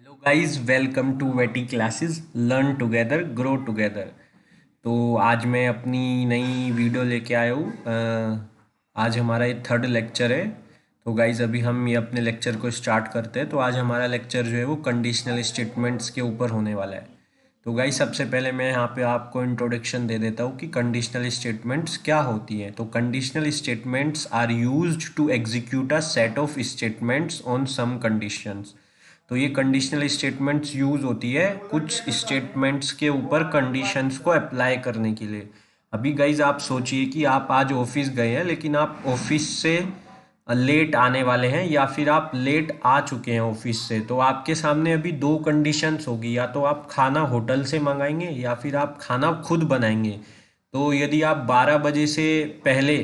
Hello guys, welcome to वेटी classes. Learn together grow together. तो आज मैं अपनी नई वीडियो लेके आया हूँ। आज हमारा ये थर्ड लेक्चर है। तो गाइस अभी हम ये अपने लेक्चर को स्टार्ट करते हैं। तो आज हमारा लेक्चर जो है वो कंडीशनल स्टेटमेंट्स के ऊपर होने वाला है। तो गाइस सबसे पहले मैं यहाँ पे आपको इंट्रोडक्शन दे देता हूँ कि कंडीशनल स्टेटमेंट्स क्या होती हैं। तो conditional statements are used to execute a set of statements on some conditions. तो ये कंडीशनल स्टेटमेंट्स यूज़ होती है कुछ स्टेटमेंट्स के ऊपर कंडीशंस को अप्लाई करने के लिए। अभी गाइज आप सोचिए कि आप आज ऑफिस गए हैं, लेकिन आप ऑफिस से लेट आने वाले हैं या फिर आप लेट आ चुके हैं ऑफिस से। तो आपके सामने अभी दो कंडीशंस होगी, या तो आप खाना होटल से मंगाएंगे या फिर आप खाना खुद बनाएंगे। तो यदि आप 12 बजे से पहले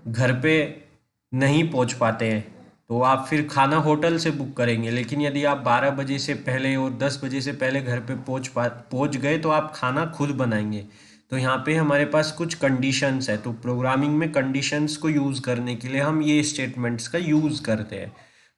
घर पे नहीं पहुंच पाते हैं तो आप फिर खाना होटल से बुक करेंगे। लेकिन यदि आप 12 बजे से पहले और 10 बजे से पहले घर पे पहुंच गए तो आप खाना खुद बनाएंगे। तो यहाँ पे हमारे पास कुछ कंडीशंस है। तो प्रोग्रामिंग में कंडीशंस को यूज़ करने के लिए हम ये स्टेटमेंट्स का यूज़ करते हैं।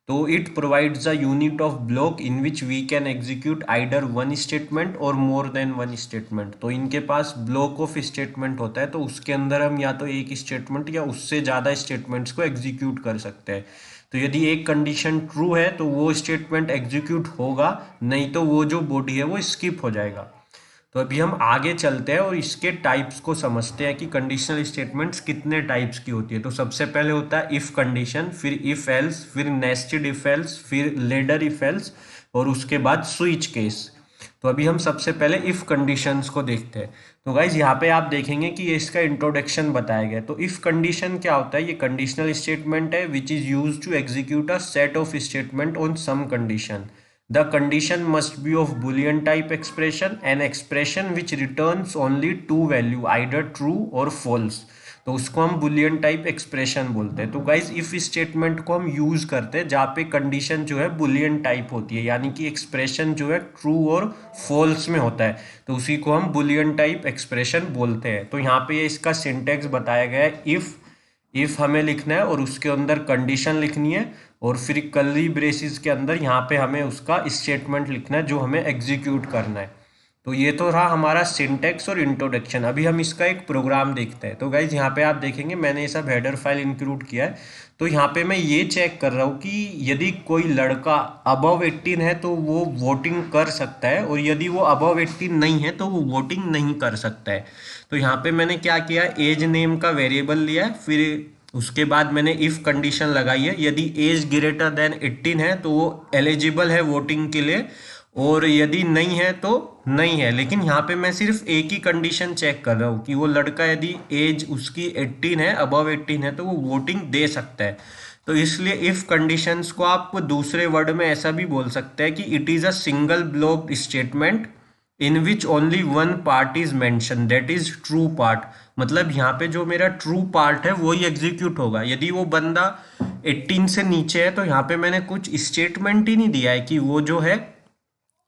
तो it provides a unit of block in which we can execute either one statement or more then one statement. तो इनके पास ब्लॉक ऑफ स्टेटमेंट होता है, तो उसके अंदर हम या तो एक स्टेटमेंट या उससे ज़्यादा स्टेटमेंट्स को एग्जीक्यूट कर सकते हैं। तो यदि एक कंडीशन ट्रू है तो वो स्टेटमेंट एग्जीक्यूट होगा, नहीं तो वो जो बॉडी है वो स्किप हो जाएगा। तो अभी हम आगे चलते हैं और इसके टाइप्स को समझते हैं कि कंडीशनल स्टेटमेंट्स कितने टाइप्स की होती है। तो सबसे पहले होता है इफ कंडीशन, फिर इफ एल्स, फिर नेस्टेड इफ एल्स, फिर लेडर इफ एल्स और उसके बाद स्विच केस। तो अभी हम सबसे पहले इफ कंडीशंस को देखते हैं। तो गाइज यहाँ पे आप देखेंगे कि ये इसका इंट्रोडक्शन बताया गया है। तो इफ कंडीशन क्या होता है? ये कंडीशनल स्टेटमेंट है which is use to execute a set of statement on some condition. The condition must be of Boolean type expression, an expression which returns only two value, either true or false. तो उसको हम Boolean type expression बोलते हैं। तो guys if statement को हम use करते हैं जहाँ पे कंडीशन जो है बुलियन टाइप होती है, यानी कि एक्सप्रेशन जो है ट्रू और फॉल्स में होता है, तो उसी को हम बुलियन टाइप एक्सप्रेशन बोलते हैं। तो यहाँ पे इसका सिंटेक्स बताया गया है। इफ हमें लिखना है और उसके अंदर कंडीशन लिखनी है और फिर कर्ली ब्रेसिस के अंदर यहाँ पे हमें उसका स्टेटमेंट लिखना है जो हमें एग्जीक्यूट करना है। तो ये तो रहा हमारा सिंटेक्स और इंट्रोडक्शन। अभी हम इसका एक प्रोग्राम देखते हैं। तो गाइज यहाँ पे आप देखेंगे मैंने ये सब हेडर फाइल इंक्लूड किया है। तो यहाँ पे मैं ये चेक कर रहा हूँ कि यदि कोई लड़का अबव 18 है तो वो वोटिंग कर सकता है, और यदि वो अबव 18 नहीं है तो वो वोटिंग नहीं कर सकता है। तो यहाँ पे मैंने क्या किया, एज नेम का वेरिएबल लिया है, फिर उसके बाद मैंने इफ कंडीशन लगाई है। यदि एज ग्रेटर देन 18 है तो वो एलिजिबल है वोटिंग के लिए, और यदि नहीं है तो नहीं है। लेकिन यहाँ पे मैं सिर्फ एक ही कंडीशन चेक कर रहा हूँ कि वो लड़का यदि एज उसकी 18 है, अबव 18 है, तो वो वोटिंग दे सकता है। तो इसलिए इफ कंडीशंस को आप दूसरे वर्ड में ऐसा भी बोल सकते हैं कि it is a single block statement in which only one part is mention, that is true part. मतलब यहाँ पे जो मेरा ट्रू पार्ट है वही एग्जीक्यूट होगा। यदि वो बंदा 18 से नीचे है तो यहाँ पे मैंने कुछ स्टेटमेंट ही नहीं दिया है कि वो जो है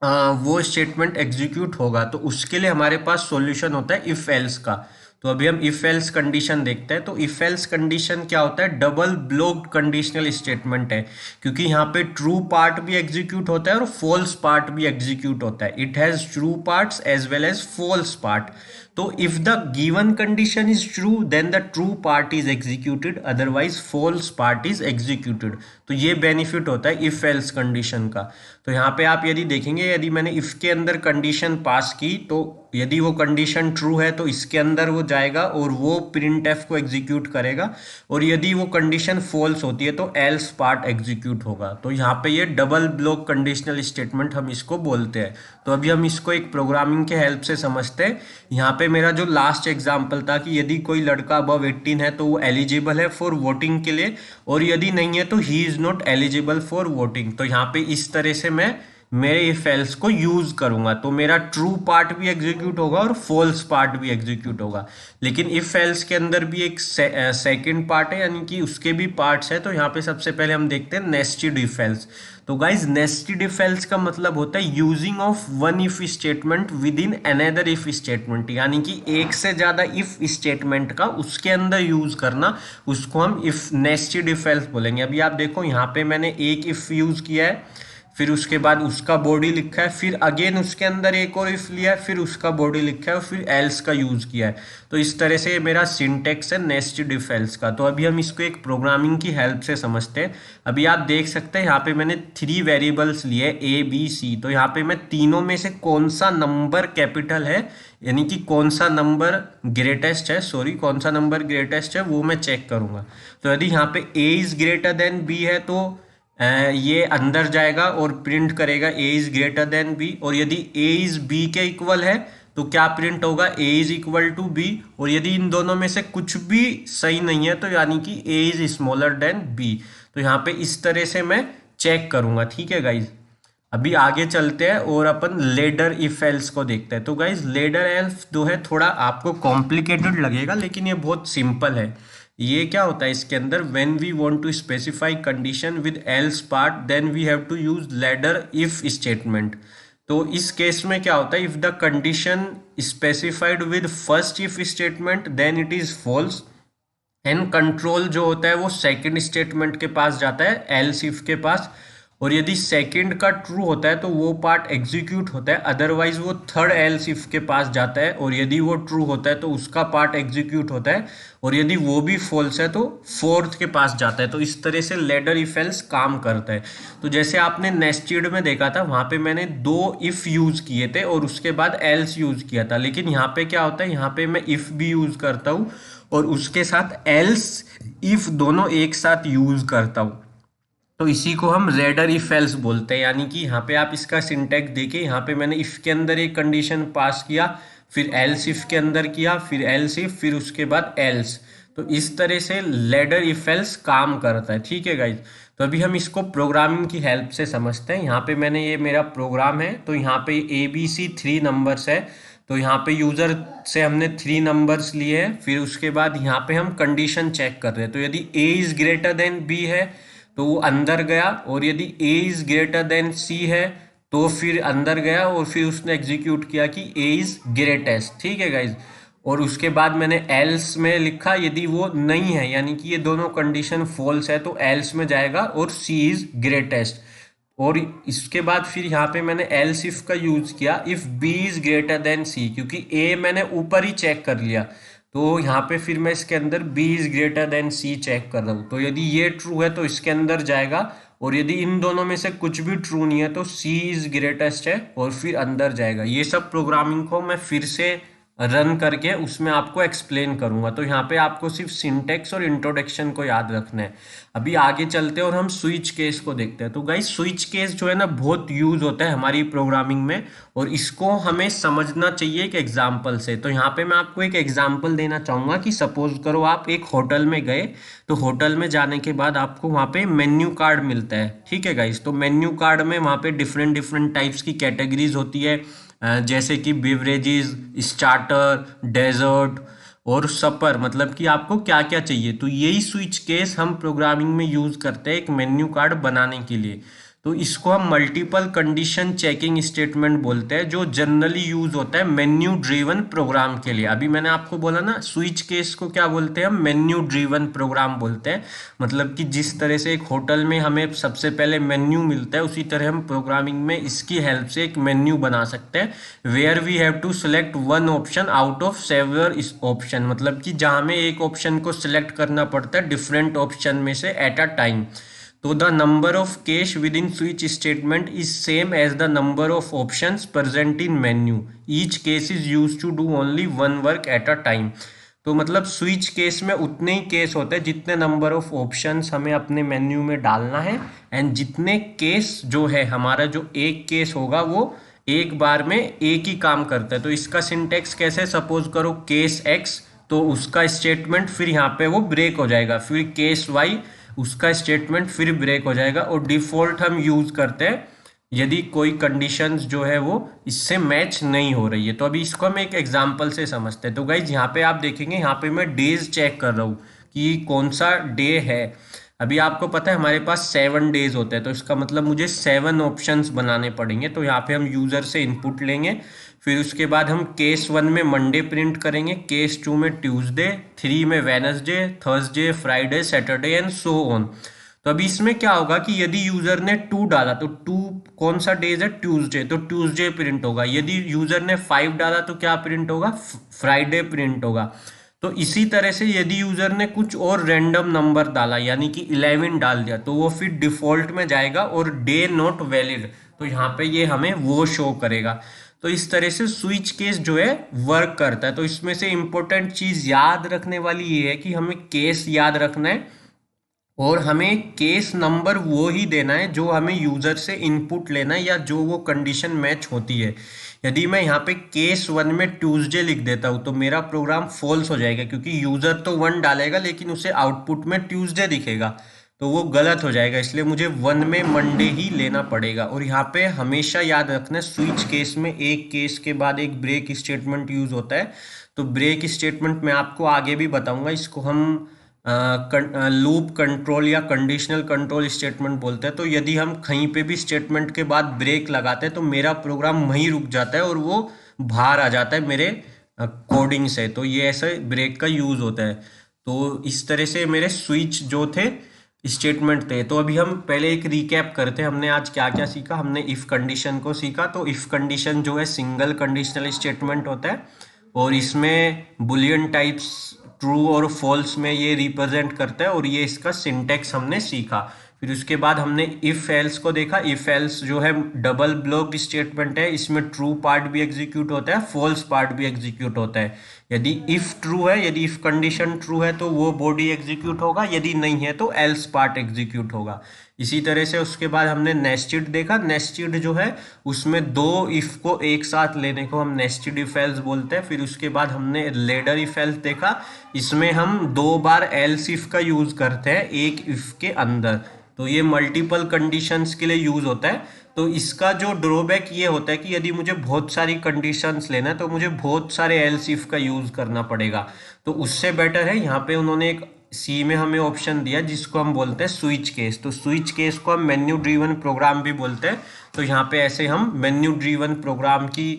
वो स्टेटमेंट एग्जीक्यूट होगा। तो उसके लिए हमारे पास सॉल्यूशन होता है इफ एल्स का। तो अभी हम इफ एल्स कंडीशन देखते हैं। तो इफ एल्स कंडीशन क्या होता है? डबल ब्लॉक्ड कंडीशनल स्टेटमेंट है, क्योंकि यहाँ पे ट्रू पार्ट भी एग्जीक्यूट होता है और फॉल्स पार्ट भी एग्जीक्यूट होता है। It has true parts as well as false part. तो if the given condition is true then the true part is executed, otherwise false part is executed. तो ये बेनिफिट होता है इफ एल्स कंडीशन का। तो यहाँ पे आप यदि देखेंगे, यदि मैंने इफ के अंदर कंडीशन पास की तो यदि वो कंडीशन ट्रू है तो इसके अंदर वो जाएगा और वो प्रिंट एफ को एग्जीक्यूट करेगा, और यदि वो कंडीशन फॉल्स होती है तो एल्स पार्ट एग्जीक्यूट होगा। तो यहाँ पे ये डबल ब्लॉक कंडीशनल स्टेटमेंट हम इसको बोलते हैं। तो अभी हम इसको एक प्रोग्रामिंग के हेल्प से समझते हैं। यहाँ पे मेरा जो लास्ट एग्जाम्पल था कि यदि कोई लड़का अबव 18 है तो वो एलिजिबल है फॉर वोटिंग के लिए, और यदि नहीं है तो he is not eligible for voting. तो यहाँ पे इस तरह से मैं मेरे इफ एल्स को यूज करूंगा, तो मेरा ट्रू पार्ट भी एग्जीक्यूट होगा और फॉल्स पार्ट भी एग्जीक्यूट होगा। लेकिन इफ एल्स के अंदर भी एक सेकंड पार्ट है, यानी कि उसके भी पार्ट्स है। तो यहाँ पे सबसे पहले हम देखते हैं नेस्टेड इफ एल्स। तो गाइज नेस्टेड इफ एल्स का मतलब होता है using of one if statement with in another if statement, यानी कि एक से ज्यादा इफ स्टेटमेंट का उसके अंदर यूज करना, उसको हम इफ नेस्टेड इफ एल्स बोलेंगे। अभी आप देखो यहाँ पे मैंने एक इफ यूज किया है, फिर उसके बाद उसका बॉडी लिखा है, फिर अगेन उसके अंदर एक और इफ लिया है, फिर उसका बॉडी लिखा है और फिर एल्स का यूज किया है। तो इस तरह से मेरा सिंटेक्स है नेस्टेड इफ एल्स का। तो अभी हम इसको एक प्रोग्रामिंग की हेल्प से समझते हैं। अभी आप देख सकते हैं यहाँ पे मैंने 3 वेरिएबल्स लिए ए बी सी। तो यहाँ पे मैं तीनों में से कौन सा नंबर कैपिटल है, यानी कि कौन सा नंबर ग्रेटेस्ट है, सॉरी कौन सा नंबर ग्रेटेस्ट है वो मैं चेक करूंगा। तो यदि यहाँ पे ए इज ग्रेटर देन बी है तो ये अंदर जाएगा और प्रिंट करेगा ए इज ग्रेटर देन बी। और यदि ए इज बी के इक्वल है तो क्या प्रिंट होगा, ए इज इक्वल टू बी। और यदि इन दोनों में से कुछ भी सही नहीं है तो यानी कि ए इज स्मॉलर देन बी। तो यहाँ पे इस तरह से मैं चेक करूंगा, ठीक है गाइज। अभी आगे चलते हैं और अपन लेडर इफ एल्स को देखते हैं। तो गाइज लेडर एल्स जो है थोड़ा आपको कॉम्प्लिकेटेड लगेगा, लेकिन ये बहुत सिंपल है। ये क्या होता है इसके अंदर, when we want to specify condition with else part then we have to use ladder if statement. तो इस केस में क्या होता है, if the condition specified with first if statement then it is false, and control जो होता है वो सेकंड स्टेटमेंट के पास जाता है एल्स इफ के पास। और यदि सेकंड का ट्रू होता है तो वो पार्ट एग्जीक्यूट होता है, अदरवाइज वो थर्ड एल्स इफ के पास जाता है। और यदि वो ट्रू होता है तो उसका पार्ट एग्जीक्यूट होता है, और यदि वो भी फॉल्स है तो फोर्थ के पास जाता है। तो इस तरह से लेडर इफ एल्स काम करता है। तो जैसे आपने नेस्टेड में देखा था, वहां पे मैंने 2 इफ यूज किए थे और उसके बाद एल्स यूज किया था। लेकिन यहाँ पे क्या होता है, यहाँ पे मैं इफ भी यूज करता हूँ और उसके साथ एल्स इफ दोनों एक साथ यूज करता हूँ। तो इसी को हम रेडर इफ एल्स बोलते हैं। यानी कि यहाँ पे आप इसका सिंटैक्स देखिए, यहाँ पे मैंने इफ के अंदर एक कंडीशन पास किया, फिर एल्स इफ के अंदर किया, फिर एल्स इफ, फिर उसके बाद एल्स। तो इस तरह से लेडर इफ एल्स काम करता है, ठीक है गाइज। तो अभी हम इसको प्रोग्रामिंग की हेल्प से समझते हैं। यहाँ पे मैंने ये मेरा प्रोग्राम है, तो यहाँ पे ए बी सी 3 नंबर्स है। तो यहाँ पे यूजर से हमने 3 नंबर्स लिए हैं, फिर उसके बाद यहाँ पे हम कंडीशन चेक कर रहे हैं। तो यदि ए इज ग्रेटर देन बी है तो वो अंदर गया, और यदि ए इज ग्रेटर देन सी है तो फिर अंदर गया और फिर उसने एग्जीक्यूट किया कि ए इज ग्रेटेस्ट, ठीक है गाइज। और उसके बाद मैंने एल्स में लिखा, यदि वो नहीं है यानी कि ये दोनों कंडीशन फॉल्स है तो एल्स में जाएगा और सी इज ग्रेटेस्ट। और इसके बाद फिर यहाँ पे मैंने एल्स इफ का यूज किया, if B is greater than C, क्योंकि ए मैंने ऊपर ही चेक कर लिया। तो यहाँ पे फिर मैं इसके अंदर B is greater than C check कर रहा हूँ। तो यदि ये ट्रू है तो इसके अंदर जाएगा, और यदि इन दोनों में से कुछ भी ट्रू नहीं है तो सी इज ग्रेटेस्ट है और फिर अंदर जाएगा। ये सब प्रोग्रामिंग को मैं फिर से रन करके उसमें आपको एक्सप्लेन करूंगा। तो यहाँ पे आपको सिर्फ सिंटेक्स और इंट्रोडक्शन को याद रखना है। अभी आगे चलते हैं और हम स्विच केस को देखते हैं। तो गाइस स्विच केस जो है ना बहुत यूज होता है हमारी प्रोग्रामिंग में, और इसको हमें समझना चाहिए एक एग्जाम्पल से। तो यहाँ पे मैं आपको एक एग्जाम्पल देना चाहूंगा कि सपोज करो आप एक होटल में गए, तो होटल में जाने के बाद आपको वहाँ पे मेन्यू कार्ड मिलता है, ठीक है गाइस। तो मेन्यू कार्ड में वहाँ पे डिफरेंट डिफरेंट टाइप्स की कैटेगरीज होती है, जैसे कि बिवरेजेस, स्टार्टर, डेजर्ट और सपर, मतलब कि आपको क्या क्या चाहिए। तो यही स्विच केस हम प्रोग्रामिंग में यूज करते हैं एक मेन्यू कार्ड बनाने के लिए। तो इसको हम मल्टीपल कंडीशन चेकिंग स्टेटमेंट बोलते हैं, जो जनरली यूज होता है मेन्यू ड्रिवन प्रोग्राम के लिए। अभी मैंने आपको बोला ना स्विच केस को क्या बोलते हैं, हम मेन्यू ड्रिवन प्रोग्राम बोलते हैं। मतलब कि जिस तरह से एक होटल में हमें सबसे पहले मेन्यू मिलता है, उसी तरह हम प्रोग्रामिंग में इसकी हेल्प से एक मेन्यू बना सकते हैं, where we have to select one option out of several option. मतलब कि जहाँ हमें एक ऑप्शन को सिलेक्ट करना पड़ता है डिफरेंट ऑप्शन में से एट अ टाइम। तो the number of case within switch statement is same as the number of options present in menu. Each case is used to do only one work at a time. तो मतलब switch case में उतने ही case होते हैं जितने number of options हमें अपने menu में डालना है, एंड जितने केस जो है हमारा जो एक केस होगा वो एक बार में एक ही काम करता है। तो इसका सिंटेक्स कैसे, सपोज करो केस एक्स, तो उसका स्टेटमेंट फिर यहाँ पे वो ब्रेक हो जाएगा, फिर केस वाई उसका स्टेटमेंट फिर ब्रेक हो जाएगा। और डिफॉल्ट हम यूज करते हैं यदि कोई कंडीशंस जो है वो इससे मैच नहीं हो रही है। तो अभी इसको हम एक एग्जांपल से समझते हैं। तो गाइज यहाँ पे आप देखेंगे, यहाँ पे मैं डेज चेक कर रहा हूँ कि कौन सा डे है। अभी आपको पता है हमारे पास 7 डेज होते हैं, तो इसका मतलब मुझे 7 ऑप्शंस बनाने पड़ेंगे। तो यहाँ पे हम यूजर से इनपुट लेंगे, फिर उसके बाद हम केस 1 में मंडे प्रिंट करेंगे, केस 2 में ट्यूसडे, 3 में Wednesday, Thursday, Friday, Saturday and so on. तो अभी इसमें क्या होगा कि यदि यूजर ने 2 डाला तो 2 कौन सा डेज है, ट्यूसडे, तो ट्यूसडे प्रिंट होगा। यदि यूजर ने 5 डाला तो क्या प्रिंट होगा, फ्राइडे प्रिंट होगा। तो इसी तरह से यदि यूजर ने कुछ और रैंडम नंबर डाला यानी कि 11 डाल दिया तो वो फिर डिफॉल्ट में जाएगा और डे नॉट वैलिड, तो यहाँ पे ये हमें वो शो करेगा। तो इस तरह से स्विच केस जो है वर्क करता है। तो इसमें से इंपॉर्टेंट चीज याद रखने वाली ये है कि हमें केस याद रखना है और हमें केस नंबर वो ही देना है जो हमें यूजर से इनपुट लेना है या जो वो कंडीशन मैच होती है। यदि मैं यहाँ पे केस 1 में ट्यूसडे लिख देता हूँ तो मेरा प्रोग्राम फॉल्स हो जाएगा, क्योंकि यूजर तो 1 डालेगा लेकिन उसे आउटपुट में ट्यूसडे दिखेगा, तो वो गलत हो जाएगा। इसलिए मुझे 1 में मंडे ही लेना पड़ेगा। और यहाँ पे हमेशा याद रखना है स्विच केस में एक केस के बाद एक ब्रेक स्टेटमेंट यूज होता है। तो ब्रेक स्टेटमेंट मैं आपको आगे भी बताऊंगा, इसको हम लूप कंट्रोल या कंडीशनल कंट्रोल स्टेटमेंट बोलते हैं। तो यदि हम कहीं पे भी स्टेटमेंट के बाद ब्रेक लगाते हैं तो मेरा प्रोग्राम वहीं रुक जाता है और वो बाहर आ जाता है मेरे कोडिंग से। तो ये ऐसे ब्रेक का यूज होता है। तो इस तरह से मेरे स्विच जो थे स्टेटमेंट थे। तो अभी हम पहले एक रिकैप करते हैं, हमने आज क्या क्या सीखा। हमने इफ कंडीशन को सीखा। तो इफ कंडीशन जो है सिंगल कंडीशनल स्टेटमेंट होता है और इसमें बुलियन टाइप्स ट्रू और फॉल्स में ये रिप्रेजेंट करता है, और ये इसका सिंटेक्स हमने सीखा। फिर उसके बाद हमने इफ एल्स को देखा। इफ एल्स जो है डबल ब्लॉक स्टेटमेंट है, इसमें ट्रू पार्ट भी एग्जीक्यूट होता है, फॉल्स पार्ट भी एग्जीक्यूट होता है। यदि इफ ट्रू है, यदि इफ कंडीशन ट्रू है तो वो बॉडी एग्जीक्यूट होगा, यदि नहीं है तो एल्स पार्ट एग्जीक्यूट होगा। इसी तरह से उसके बाद हमने नेस्टेड देखा। नेस्टेड जो है उसमें दो इफ को एक साथ लेने को हम नेस्टेड इफ एल्स बोलते हैं। फिर उसके बाद हमने लेडर इफ एल्स देखा। इसमें हम 2 बार एल्स इफ का यूज करते हैं एक इफ के अंदर। तो ये मल्टीपल कंडीशंस के लिए यूज होता है। तो इसका जो ड्रॉबैक ये होता है कि यदि मुझे बहुत सारी कंडीशंस लेना है तो मुझे बहुत सारे एल्स इफ का यूज करना पड़ेगा। तो उससे बेटर है यहाँ पे उन्होंने एक सी में हमें ऑप्शन दिया जिसको हम बोलते हैं स्विच केस। तो स्विच केस को हम मेन्यू ड्रीवन प्रोग्राम भी बोलते हैं। तो यहाँ पे ऐसे हम मेन्यू ड्रीवन प्रोग्राम की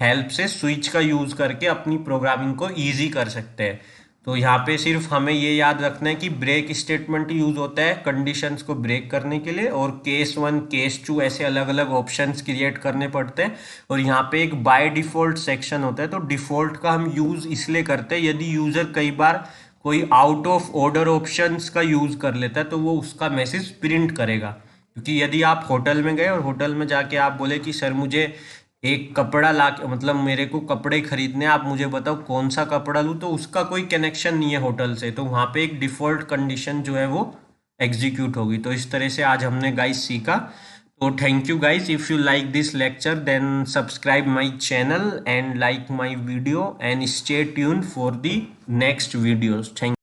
हेल्प से स्विच का यूज करके अपनी प्रोग्रामिंग को ईजी कर सकते हैं। तो यहाँ पे सिर्फ हमें ये याद रखना है कि ब्रेक स्टेटमेंट यूज होता है कंडीशंस को ब्रेक करने के लिए, और केस 1 केस 2 ऐसे अलग अलग ऑप्शंस क्रिएट करने पड़ते हैं। और यहाँ पे एक बाय डिफॉल्ट सेक्शन होता है। तो डिफॉल्ट का हम यूज इसलिए करते हैं यदि यूजर कई बार कोई आउट ऑफ ऑर्डर ऑप्शंस का यूज कर लेता है तो वो उसका मैसेज प्रिंट करेगा। क्योंकि यदि आप होटल में गए और होटल में जाके आप बोले कि सर मुझे एक कपड़ा ला के, मतलब मेरे को कपड़े खरीदने, आप मुझे बताओ कौन सा कपड़ा लूँ, तो उसका कोई कनेक्शन नहीं है होटल से, तो वहाँ पे एक डिफॉल्ट कंडीशन जो है वो एग्जीक्यूट होगी। तो इस तरह से आज हमने गाइस सीखा। तो thank you guys. If you like this lecture then subscribe my channel and like my video and stay tune for the next videos. Thank